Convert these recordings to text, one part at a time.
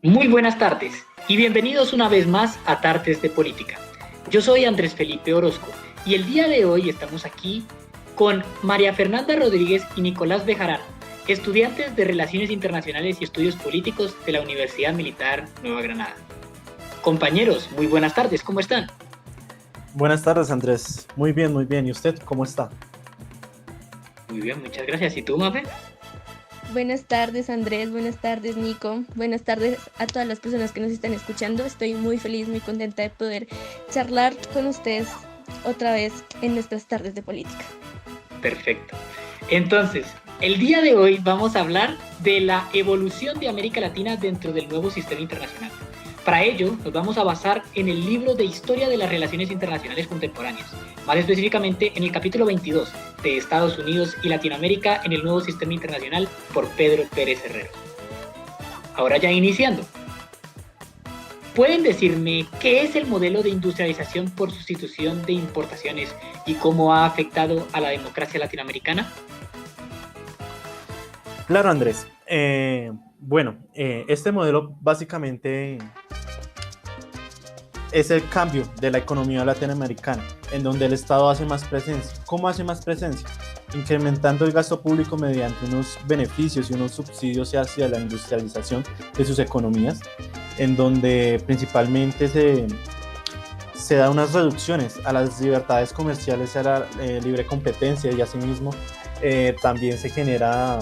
Muy buenas tardes y bienvenidos una vez más a Tardes de Política. Yo soy Andrés Felipe Orozco y el día de hoy estamos aquí con María Fernanda Rodríguez y Nicolás Bejarano, estudiantes de Relaciones Internacionales y Estudios Políticos de la Universidad Militar Nueva Granada. Compañeros, muy buenas tardes, ¿cómo están? Buenas tardes, Andrés. Muy bien, muy bien. ¿Y usted cómo está? Muy bien, muchas gracias. ¿Y tú, Mafe? Buenas tardes, Andrés. Buenas tardes, Nico. Buenas tardes a todas las personas que nos están escuchando. Estoy muy feliz, muy contenta de poder charlar con ustedes otra vez en nuestras tardes de política. Perfecto. Entonces, el día de hoy vamos a hablar de la evolución de América Latina dentro del nuevo sistema internacional. Para ello, nos vamos a basar en el libro de Historia de las Relaciones Internacionales Contemporáneas, más específicamente en el capítulo 22 de Estados Unidos y Latinoamérica en el nuevo sistema internacional por Pedro Pérez Herrero. Ahora ya iniciando. ¿Pueden decirme qué es el modelo de industrialización por sustitución de importaciones y cómo ha afectado a la democracia latinoamericana? Claro, Andrés. Este modelo básicamente es el cambio de la economía latinoamericana, en donde el Estado hace más presencia. ¿Cómo hace más presencia? Incrementando el gasto público mediante unos beneficios y unos subsidios hacia la industrialización de sus economías, en donde principalmente se da unas reducciones a las libertades comerciales, a la libre competencia, y asimismo también se genera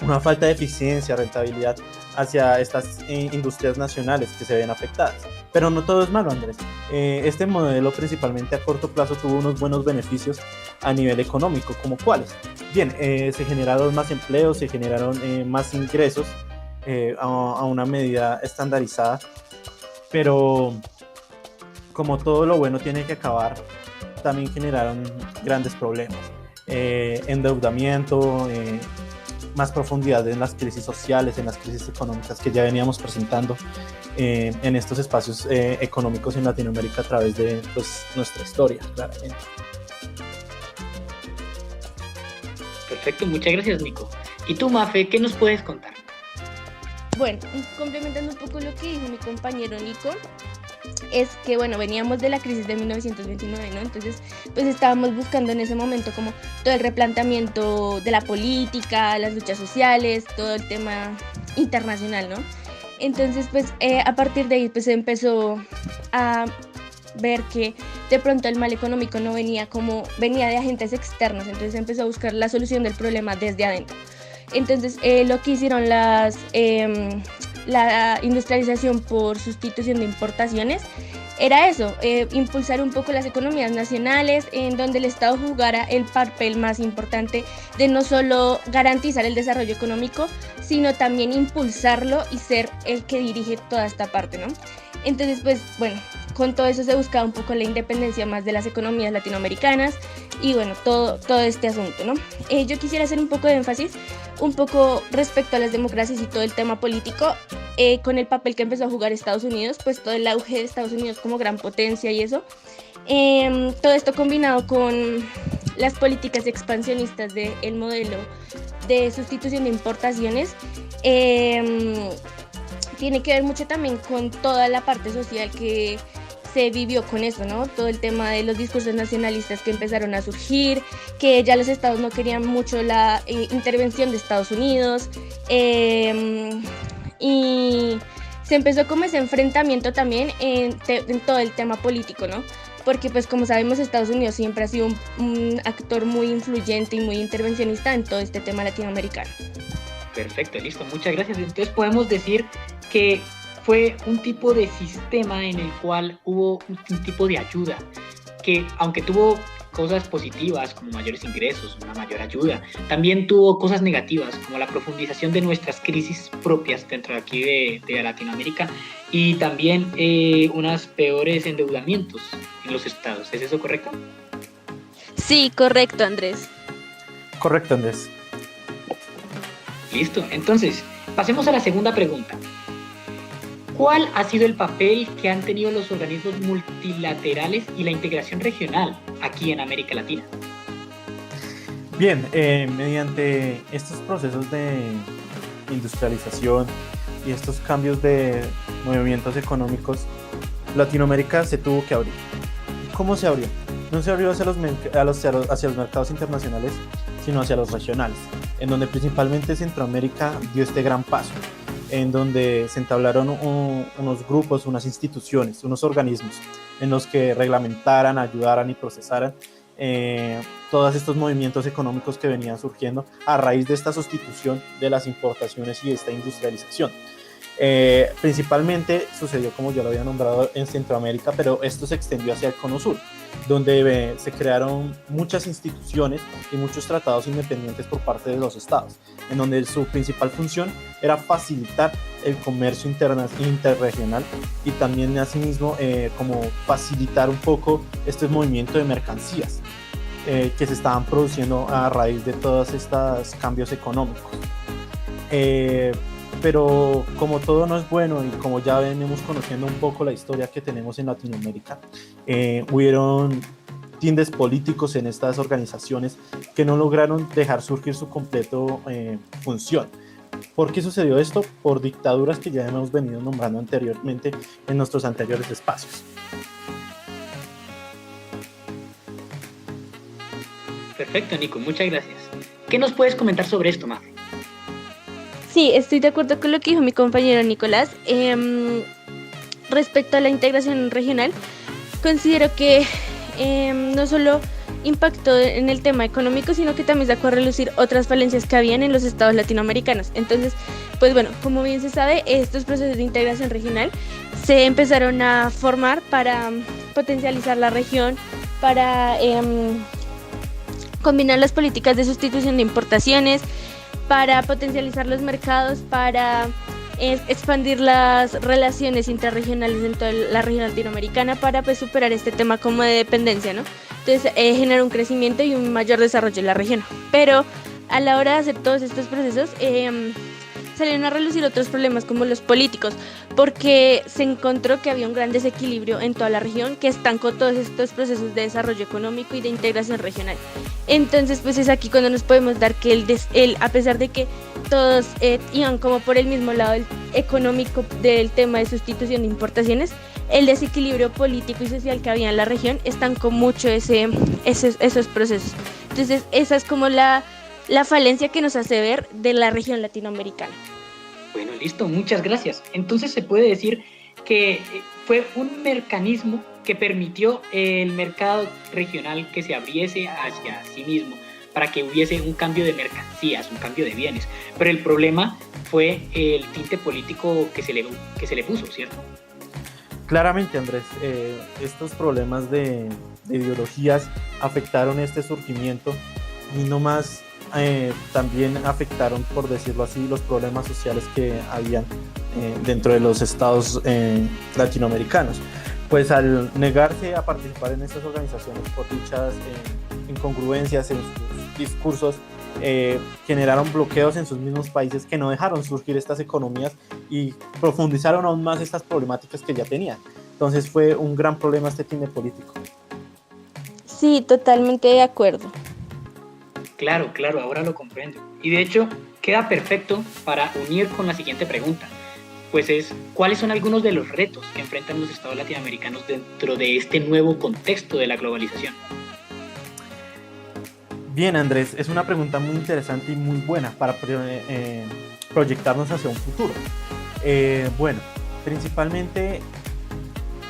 una falta de eficiencia, rentabilidad hacia estas industrias nacionales que se ven afectadas. Pero no todo es malo, Andrés. Este modelo principalmente a corto plazo tuvo unos buenos beneficios a nivel económico, ¿como cuáles? Bien, se generaron más empleos, se generaron más ingresos a una medida estandarizada, pero como todo lo bueno tiene que acabar, también generaron grandes problemas. Endeudamiento, más profundidad en las crisis sociales, en las crisis económicas que ya veníamos presentando en estos espacios económicos en Latinoamérica a través de nuestra historia, claramente. Perfecto, muchas gracias, Nico. ¿Y tú, Mafe, qué nos puedes contar? Bueno, complementando un poco lo que dijo mi compañero Nico, es que, bueno, veníamos de la crisis de 1929, ¿no? Entonces, pues estábamos buscando en ese momento como todo el replanteamiento de la política, las luchas sociales, todo el tema internacional, ¿no? Entonces, pues a partir de ahí, pues se empezó a ver que de pronto el mal económico no venía venía de agentes externos, entonces se empezó a buscar la solución del problema desde adentro. Entonces, lo que hicieron la industrialización por sustitución de importaciones era eso, impulsar un poco las economías nacionales, en donde el Estado jugara el papel más importante de no solo garantizar el desarrollo económico, sino también impulsarlo y ser el que dirige toda esta parte, ¿no? Entonces, pues bueno, con todo eso se buscaba un poco la independencia más de las economías latinoamericanas y bueno, todo este asunto, ¿no? Yo quisiera hacer un poco de énfasis, un poco respecto a las democracias y todo el tema político, con el papel que empezó a jugar Estados Unidos, pues todo el auge de Estados Unidos como gran potencia y eso. Todo esto combinado con las políticas expansionistas del modelo de sustitución de importaciones, tiene que ver mucho también con toda la parte social que se vivió con eso, ¿no? Todo el tema de los discursos nacionalistas que empezaron a surgir, que ya los estados no querían mucho la intervención de Estados Unidos, y se empezó como ese enfrentamiento también en todo el tema político, ¿no? Porque pues como sabemos Estados Unidos siempre ha sido un actor muy influyente y muy intervencionista en todo este tema latinoamericano. Perfecto, listo, muchas gracias. Entonces podemos decir que fue un tipo de sistema en el cual hubo un tipo de ayuda, que aunque tuvo cosas positivas como mayores ingresos, una mayor ayuda, también tuvo cosas negativas como la profundización de nuestras crisis propias dentro de aquí de Latinoamérica y también unos peores endeudamientos en los estados. ¿Es eso correcto? Sí, correcto, Andrés. Correcto, Andrés. Listo, entonces pasemos a la segunda pregunta. ¿Cuál ha sido el papel que han tenido los organismos multilaterales y la integración regional aquí en América Latina? Bien, mediante estos procesos de industrialización, y estos cambios de movimientos económicos, Latinoamérica se tuvo que abrir. ¿Cómo se abrió? No se abrió hacia los mercados internacionales, sino hacia los regionales, en donde principalmente Centroamérica dio este gran paso, en donde se entablaron unos grupos, unas instituciones, unos organismos en los que reglamentaran, ayudaran y procesaran todos estos movimientos económicos que venían surgiendo a raíz de esta sustitución de las importaciones y de esta industrialización. Principalmente sucedió, como ya lo había nombrado, en Centroamérica, pero esto se extendió hacia el Cono Sur, donde se crearon muchas instituciones y muchos tratados independientes por parte de los estados, en donde su principal función era facilitar el comercio interregional y también asimismo como facilitar un poco este movimiento de mercancías que se estaban produciendo a raíz de todos estos cambios económicos. Pero como todo no es bueno y como ya venimos conociendo un poco la historia que tenemos en Latinoamérica, hubieron tintes políticos en estas organizaciones que no lograron dejar surgir su completo función. ¿Por qué sucedió esto? Por dictaduras que ya hemos venido nombrando anteriormente en nuestros anteriores espacios. Perfecto, Nico, muchas gracias. ¿Qué nos puedes comentar sobre esto, Mafe? Sí, estoy de acuerdo con lo que dijo mi compañero Nicolás. Respecto a la integración regional, considero que no solo impactó en el tema económico, sino que también sacó a relucir otras falencias que habían en los estados latinoamericanos. Entonces, pues bueno, como bien se sabe, estos procesos de integración regional se empezaron a formar para potencializar la región, para combinar las políticas de sustitución de importaciones, para potencializar los mercados, para expandir las relaciones intrarregionales en toda la región latinoamericana, para pues superar este tema como de dependencia, ¿no? Entonces generar un crecimiento y un mayor desarrollo en la región. Pero a la hora de hacer todos estos procesos salieron a relucir otros problemas como los políticos, porque se encontró que había un gran desequilibrio en toda la región que estancó todos estos procesos de desarrollo económico y de integración regional. Entonces pues es aquí cuando nos podemos dar que a pesar de que todos iban como por el mismo lado económico del tema de sustitución de importaciones, el desequilibrio político y social que había en la región estancó mucho esos procesos. Entonces esa es como la falencia que nos hace ver de la región latinoamericana. Bueno, listo, muchas gracias. Entonces se puede decir que fue un mecanismo que permitió el mercado regional que se abriese hacia sí mismo, para que hubiese un cambio de mercancías, un cambio de bienes. Pero el problema fue el tinte político que se le puso, ¿cierto? Claramente, Andrés, estos problemas de ideologías afectaron este surgimiento y no más también afectaron, por decirlo así, los problemas sociales que habían dentro de los estados latinoamericanos. Pues al negarse a participar en estas organizaciones por dichas incongruencias en sus discursos, generaron bloqueos en sus mismos países que no dejaron surgir estas economías y profundizaron aún más estas problemáticas que ya tenían. Entonces fue un gran problema este tinte político. Sí, totalmente de acuerdo. Claro, ahora lo comprendo. Y de hecho, queda perfecto para unir con la siguiente pregunta. Pues es, ¿cuáles son algunos de los retos que enfrentan los estados latinoamericanos dentro de este nuevo contexto de la globalización? Bien, Andrés, es una pregunta muy interesante y muy buena para proyectarnos hacia un futuro. Bueno, principalmente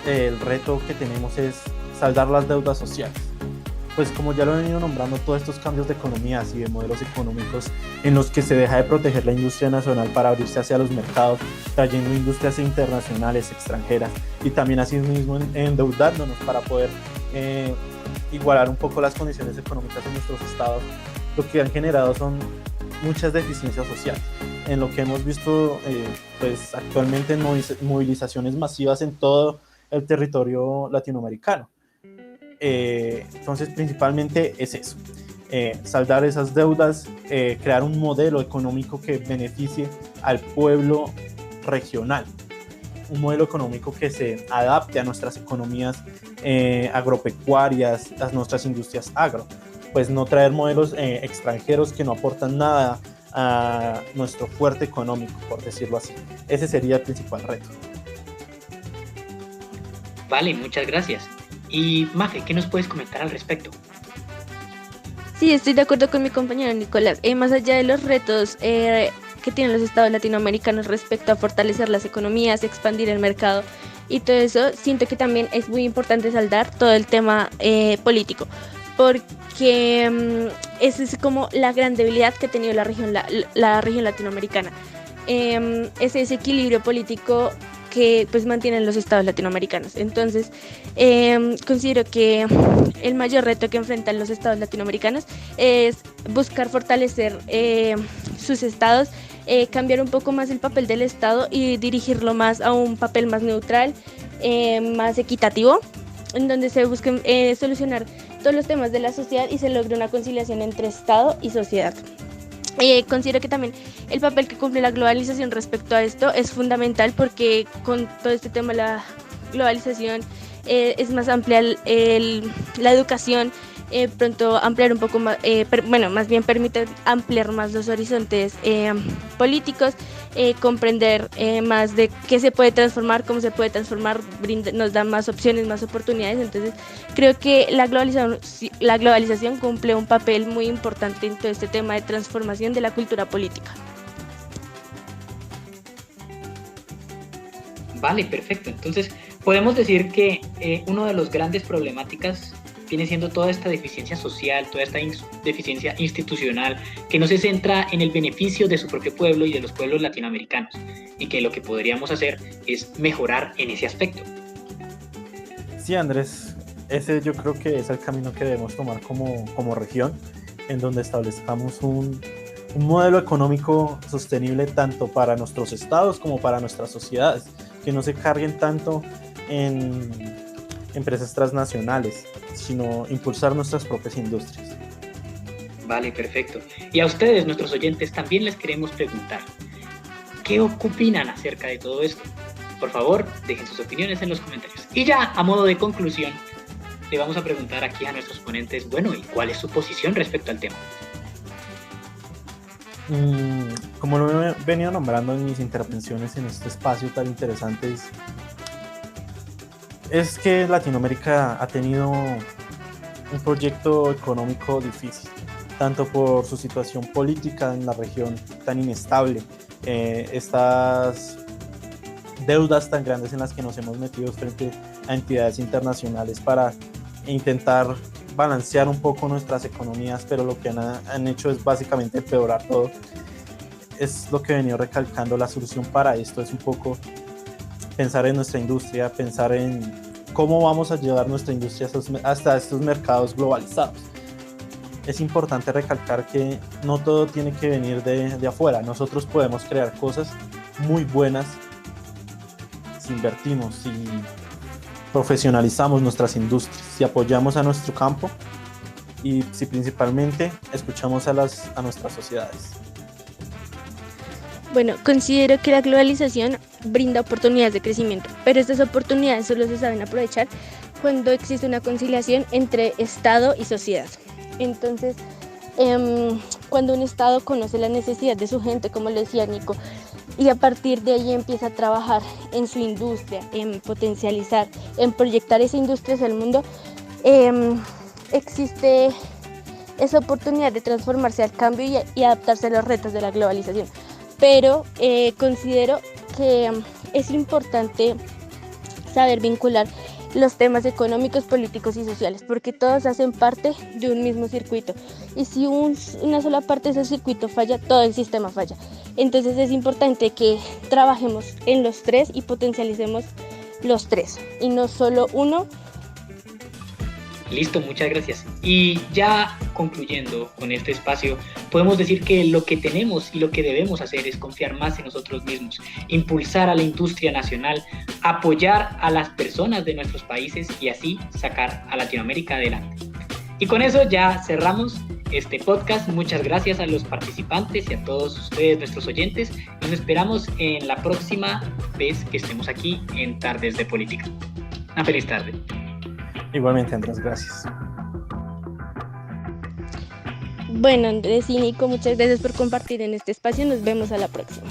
el reto que tenemos es saldar las deudas sociales. Pues como ya lo he venido nombrando, todos estos cambios de economías y de modelos económicos en los que se deja de proteger la industria nacional para abrirse hacia los mercados, trayendo industrias internacionales, extranjeras, y también así mismo endeudándonos para poder igualar un poco las condiciones económicas en nuestros estados, lo que han generado son muchas deficiencias sociales, en lo que hemos visto pues actualmente en movilizaciones masivas en todo el territorio latinoamericano. Entonces principalmente es eso, saldar esas deudas, crear un modelo económico que beneficie al pueblo regional, un modelo económico que se adapte a nuestras economías agropecuarias, a nuestras industrias agro, pues no traer modelos extranjeros que no aportan nada a nuestro fuerte económico, por decirlo así. Ese sería el principal reto. Vale, muchas gracias. Y Mafe, ¿qué nos puedes comentar al respecto? Sí, estoy de acuerdo con mi compañero Nicolás. Más allá de los retos que tienen los estados latinoamericanos respecto a fortalecer las economías, expandir el mercado y todo eso, siento que también es muy importante saldar todo el tema político, porque esa es como la gran debilidad que ha tenido la región latinoamericana. Ese desequilibrio político que pues mantienen los estados latinoamericanos. Entonces, considero que el mayor reto que enfrentan los estados latinoamericanos es buscar fortalecer sus estados, cambiar un poco más el papel del estado y dirigirlo más a un papel más neutral, más equitativo, en donde se busquen solucionar todos los temas de la sociedad y se logre una conciliación entre estado y sociedad. Considero que también el papel que cumple la globalización respecto a esto es fundamental, porque con todo este tema de la globalización es más amplia la educación, pronto ampliar un poco más, más bien permite ampliar más los horizontes políticos, comprender más de qué se puede transformar, cómo se puede transformar, nos da más opciones, más oportunidades. Entonces creo que la globalización cumple un papel muy importante en todo este tema de transformación de la cultura política. Vale, perfecto. Entonces, podemos decir que una de las grandes problemáticas viene siendo toda esta deficiencia social, toda esta deficiencia institucional que no se centra en el beneficio de su propio pueblo y de los pueblos latinoamericanos, y que lo que podríamos hacer es mejorar en ese aspecto. Sí, Andrés, ese yo creo que es el camino que debemos tomar como región, en donde establezcamos un modelo económico sostenible tanto para nuestros estados como para nuestras sociedades, que no se carguen tanto en empresas transnacionales, sino impulsar nuestras propias industrias. Vale, perfecto. Y a ustedes, nuestros oyentes, también les queremos preguntar, ¿qué opinan acerca de todo esto? Por favor, dejen sus opiniones en los comentarios. Y ya, a modo de conclusión, le vamos a preguntar aquí a nuestros ponentes, bueno, ¿y cuál es su posición respecto al tema? Como lo he venido nombrando en mis intervenciones en este espacio tan interesante, es que Latinoamérica ha tenido un proyecto económico difícil, tanto por su situación política en la región tan inestable, estas deudas tan grandes en las que nos hemos metido frente a entidades internacionales para intentar balancear un poco nuestras economías, pero lo que han hecho es básicamente empeorar todo. Es lo que he venido recalcando. La solución para esto es un poco pensar en nuestra industria, pensar en cómo vamos a llevar nuestra industria hasta estos mercados globalizados. Es importante recalcar que no todo tiene que venir de afuera. Nosotros podemos crear cosas muy buenas si invertimos, si profesionalizamos nuestras industrias, si apoyamos a nuestro campo y si principalmente escuchamos a nuestras sociedades. Bueno, considero que la globalización brinda oportunidades de crecimiento, pero estas oportunidades solo se saben aprovechar cuando existe una conciliación entre Estado y sociedad. Entonces, cuando un Estado conoce la necesidad de su gente, como le decía Nico, y a partir de ahí empieza a trabajar en su industria, en potencializar, en proyectar esa industria hacia el mundo, existe esa oportunidad de transformarse al cambio y adaptarse a los retos de la globalización. Pero considero que es importante saber vincular los temas económicos, políticos y sociales, porque todos hacen parte de un mismo circuito, y si una sola parte de ese circuito falla, todo el sistema falla. Entonces es importante que trabajemos en los tres y potencialicemos los tres, y no solo uno. Listo, muchas gracias. Y ya concluyendo con este espacio, podemos decir que lo que tenemos y lo que debemos hacer es confiar más en nosotros mismos, impulsar a la industria nacional, apoyar a las personas de nuestros países y así sacar a Latinoamérica adelante. Y con eso ya cerramos este podcast. Muchas gracias a los participantes y a todos ustedes, nuestros oyentes. Nos esperamos en la próxima vez que estemos aquí en Tardes de Política. Una feliz tarde. Igualmente, Andrés, gracias. Bueno, Andrés y Nico, muchas gracias por compartir en este espacio. Nos vemos a la próxima.